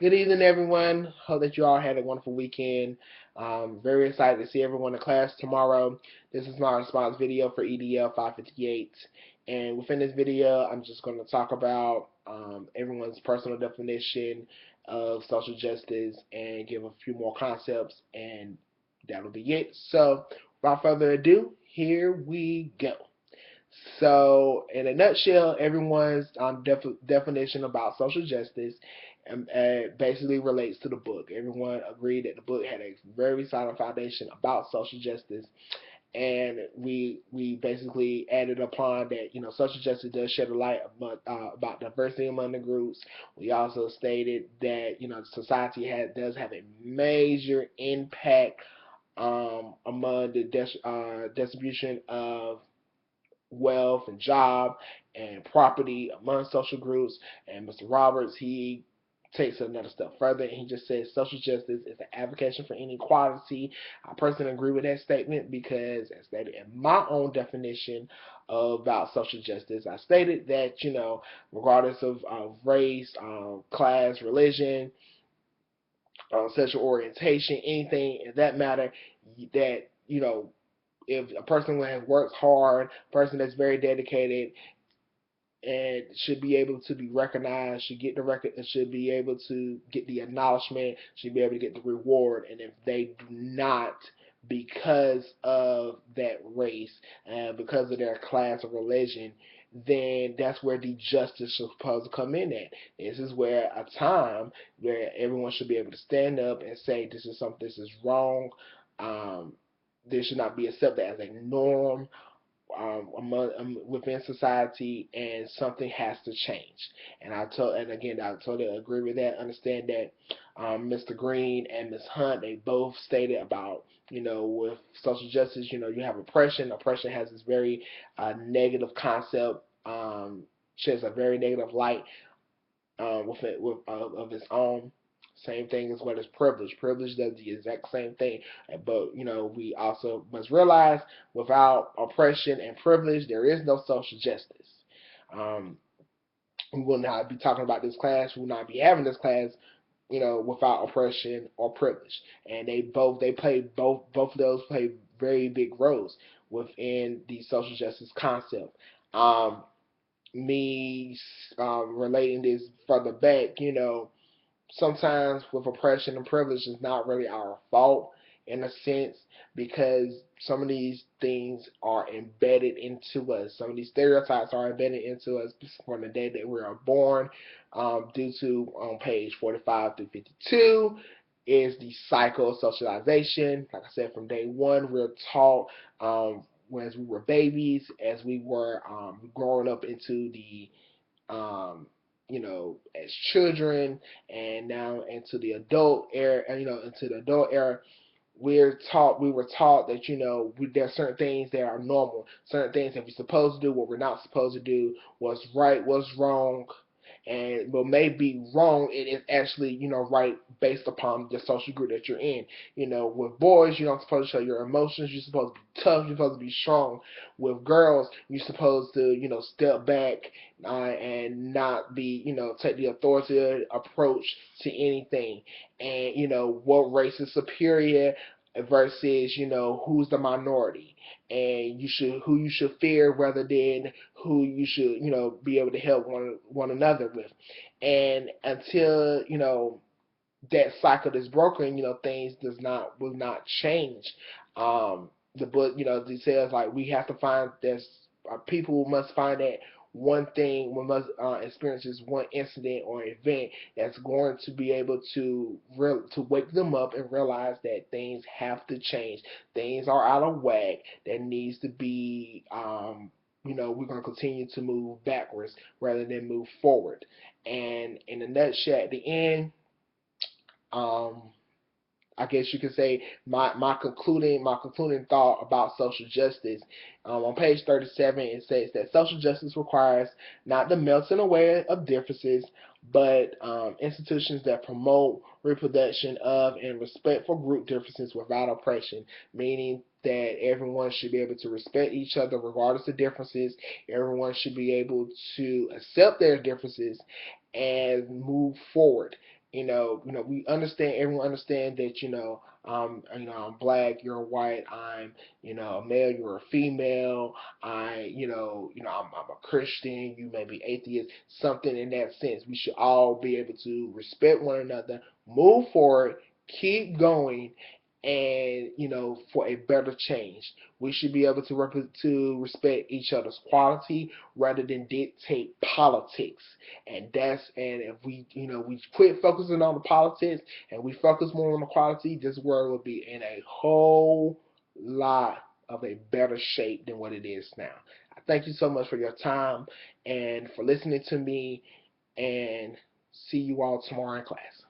Good evening, everyone. Hope that you all had a wonderful weekend. Very excited to see everyone in class tomorrow. This is my response video for EDL 558. And within this video, I'm just going to talk about everyone's personal definition of social justice and give a few more concepts, and that'll be it. So, without further ado, here we go. So, in a nutshell, everyone's definition about social justice basically relates to the book. Everyone agreed that the book had a very solid foundation about social justice, and we basically added upon that social justice does shed a light about diversity among the groups. We also stated that society does have a major impact among the distribution of wealth and job and property among social groups. And Mr. Roberts, he takes it another step further, and he just says social justice is an advocacy for inequality. I personally agree with that statement because, as stated in my own definition about social justice, I stated that regardless of race, class, religion, sexual orientation, anything in that matter, that if a person has worked hard, a person that's very dedicated, and should be able to be recognized, should be able to get the acknowledgement, should be able to get the reward. And if they do not, because of that race and because of their class or religion, then that's where the justice is supposed to come in at. This is where a time where everyone should be able to stand up and say this is something, this is wrong. This should not be accepted as a norm within society, and something has to change. And I totally agree with that. Understand that Mr. Green and Ms. Hunt, they both stated about with social justice, you have oppression. Oppression has this very negative concept, sheds a very negative light of its own. Same thing as what is privilege. Privilege does the exact same thing. But, we also must realize without oppression and privilege, there is no social justice. Um, we will not be talking about this class. We will not be having this class, without oppression or privilege. And both of those play very big roles within the social justice concept. Me relating this further back, sometimes with oppression and privilege is not really our fault in a sense, because some of these things are embedded into us. Some of these stereotypes are embedded into us from the day that we are born. Due to on page 45 through 52 is the cycle of socialization. Like I said, from day one, we're taught as we were babies, as we were growing up into the as children, and now into the adult era, we were taught that there are certain things that are normal, certain things that we're supposed to do, what we're not supposed to do, what's right, what's wrong. And what may be wrong, it is actually right based upon the social group that you're in. With boys, you're not supposed to show your emotions. You're supposed to be tough. You're supposed to be strong. With girls, you're supposed to step back and not be take the authoritative approach to anything. And what race is superior versus who's the minority, and who you should fear rather than who you should be able to help one another with. And until that cycle is broken, things will not change. The book it says like we have to find this. People must find that one thing, we must experience this one incident or event that's going to be able to wake them up and realize that things have to change. Things are out of whack. That needs to be we're going to continue to move backwards rather than move forward. And in a nutshell, at the end, um, I guess you could say my concluding thought about social justice. On page 37, it says that social justice requires not the melting away of differences, but institutions that promote reproduction of and respect for group differences without oppression, meaning that everyone should be able to respect each other regardless of differences. Everyone should be able to accept their differences and move forward. We understand. Everyone understand that I'm black, you're white. I'm a male, you're a female. I'm a Christian. You may be atheist. Something in that sense. We should all be able to respect one another, move forward, keep going, and for a better change. We should be able to respect each other's quality rather than dictate politics. And if we quit focusing on the politics and we focus more on the quality, this world will be in a whole lot of a better shape than what it is now. I thank you so much for your time and for listening to me, and see you all tomorrow in class.